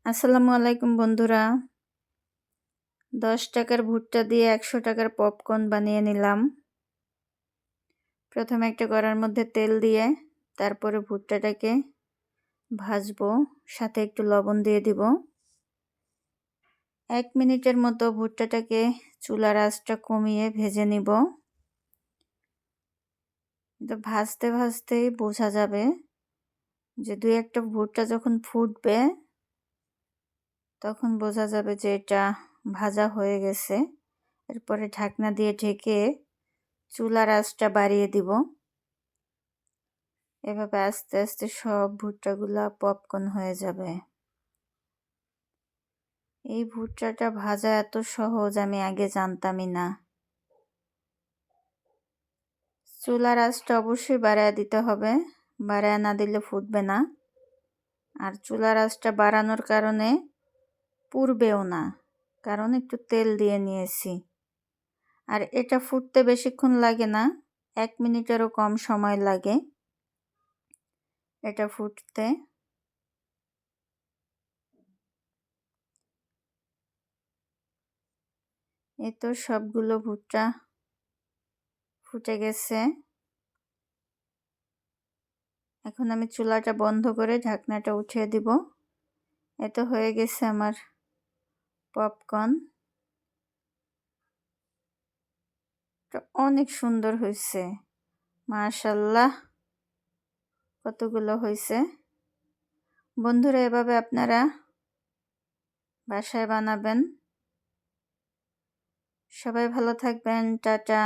আসসালামু আলাইকুম বন্ধুরা। 10 টাকার ভুট্টা দিয়ে 100 টাকার পপকর্ন বানিয়ে নিলাম। প্রথমে একটা কড়ার মধ্যে তেল দিয়ে তারপরে ভুট্টাটাকে ভাজবো, সাথে একটু লবণ দিয়ে দিব। 1 মিনিটের মতো ভুট্টাটাকে চুলার আঁচটা কমিয়ে ভেজে নিব। তো ভাজতে ভাজতেই বোঝা যাবে যে 2-1টা ভুট্টা যখন ফুটবে তখন বোঝা যাবে যে এটা ভাজা হয়ে গেছে। এরপরে ঢাকনা দিয়ে ঢেকে চুলার আঁচটা বাড়িয়ে দিব। এভাবে আস্তে আস্তে সব ভুট্টাগুলা পপকর্ন হয়ে যাবে। এই ভুট্টাটা ভাজা এত সহজ আমি আগে জানতামই না। চুলার আঁচটা অবশ্যই বাড়ায় দিতে হবে, বাড়ায় না দিলে ফুটবে না। আর চুলার আঁচটা বাড়ানোর কারণে পুড়বেও না, কারণ একটু তেল দিয়ে নিয়েছি। আর এটা ফুটতে বেশিক্ষণ লাগে না, 1 মিনিটেরও কম সময় লাগে এটা ফুটতে। এই তো সবগুলো ভুট্টা ফুটে গেছে। এখন আমি চুলাটা বন্ধ করে ঢাকনাটা উঠিয়ে দিব। এ তো হয়ে গেছে আমার পপকর্ন। অনেক সুন্দর হয়েছে, মাশাআল্লাহ। কতগুলো হয়েছে বন্ধুরা, এভাবে আপনারা বাসায় বানাবেন। সবাই ভালো থাকবেন, টাটা।